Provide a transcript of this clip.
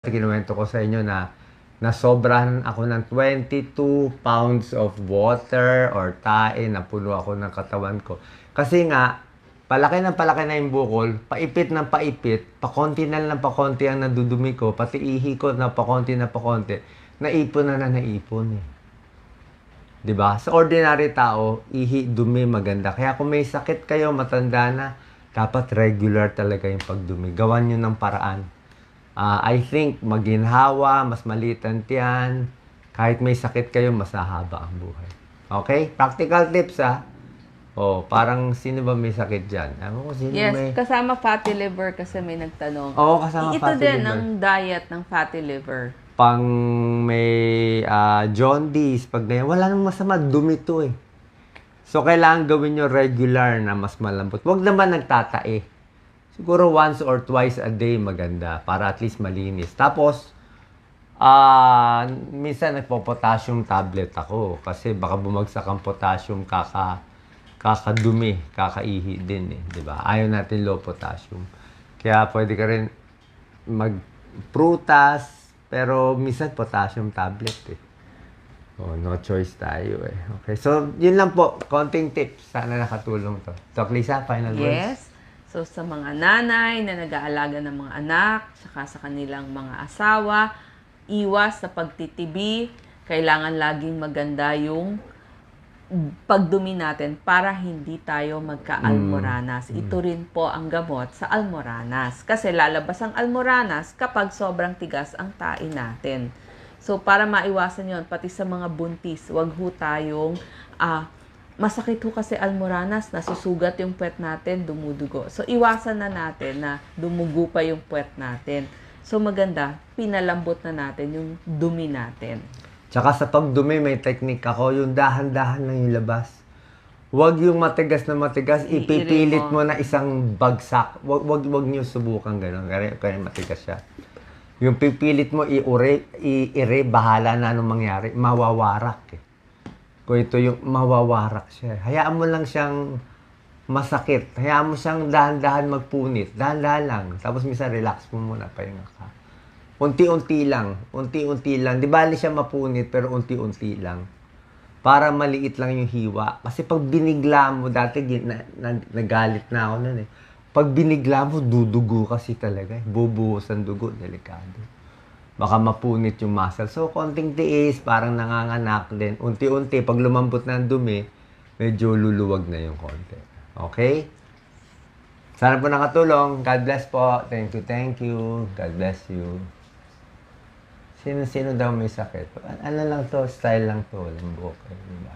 kinuwento ko sa inyo na nasobrahan ako ng 22 pounds of water or tae, napuno ako ng katawan ko. Kasi nga, palaki na yung bukol, paipit ng paipit, pakonti na lang pakonti ang nadudumi ko, pati ihi ko na pakonti, naipon na naipon eh. 'Di ba? Sa ordinary tao, ihi, dumi, maganda. Kaya kung may sakit kayo, matanda na, dapat regular talaga yung pagdumi. Gawan nyo ng paraan. I think, maginhawa, mas maliit ang tiyan. Kahit may sakit kayo, mas hahaba ang buhay. Okay? Practical tips, ha? Oh, parang sino ba may sakit dyan? Ewan ko sino Yes, may... kasama fatty liver kasi may nagtanong. Oo, kasama Ito fatty din liver. ang diet ng fatty liver. Pang may jaundice, pag ganyan, wala namang masama, dumi to eh. So, kailangan gawin nyo regular na mas malambot. Huwag naman nagtatae. Siguro once or twice a day maganda para at least malinis. Tapos, minsan nagpo-potassium tablet ako kasi baka bumagsak ang potassium kakadumi, kakaihi din eh, 'di ba? Ayaw natin low potassium. Kaya pwede ka rin magprutas, pero minsan potassium tablet eh. Oh, no choice tayo eh. Okay, so yun lang po, konting tips. Sana nakatulong to. Doc Lisa, final words? Yes. So, sa mga nanay na nag-aalaga ng mga anak, saka sa kanilang mga asawa, iwas sa pagtitibi. Kailangan laging maganda yung pagdumi natin para hindi tayo magka-almoranas. Ito rin po ang gamot sa almoranas. Kasi lalabas ang almoranas kapag sobrang tigas ang tae natin. So, para maiwasan yon pati sa mga buntis, wag ho tayong masakit ho kasi almoranas, nasusugat yung puwet natin, dumudugo. So, iwasan na natin na dumugo pa yung puwet natin. So, maganda, pinalambot na natin yung dumi natin. Tsaka sa pagdumi, may technique ako, yung dahan-dahan lang yung labas. Huwag yung matigas na matigas, ipipilit mo na isang bagsak. Huwag niyo subukan gano'n, kaya matigas siya. Yung pipilit mo, i-ire, bahala na anong mangyari, mawawarak eh. Kung ito yung mawawarak siya. Hayaan mo lang siyang masakit. Hayaan mo siyang dahan-dahan magpunit. Dahan-dahan lang. Tapos minsan relax mo muna, pahinga ka. Unti-unti lang. Di bali siya mapunit, pero unti-unti lang. Para maliit lang yung hiwa. Kasi pag binigla mo, dati nagalit na ako nun eh. Pag binigla mo, dudugo kasi talaga eh. Bubuhos ang dugo, delikado. Baka mapunit yung muscle. So, konting tiis, parang nanganganak din. Unti-unti, pag lumambot na ang dumi, medyo luluwag na yung konti. Okay? Sana po nakatulong. God bless po. Thank you. God bless you. Sino daw may sakit? Ano lang to, style lang to, walang buhok. Diba?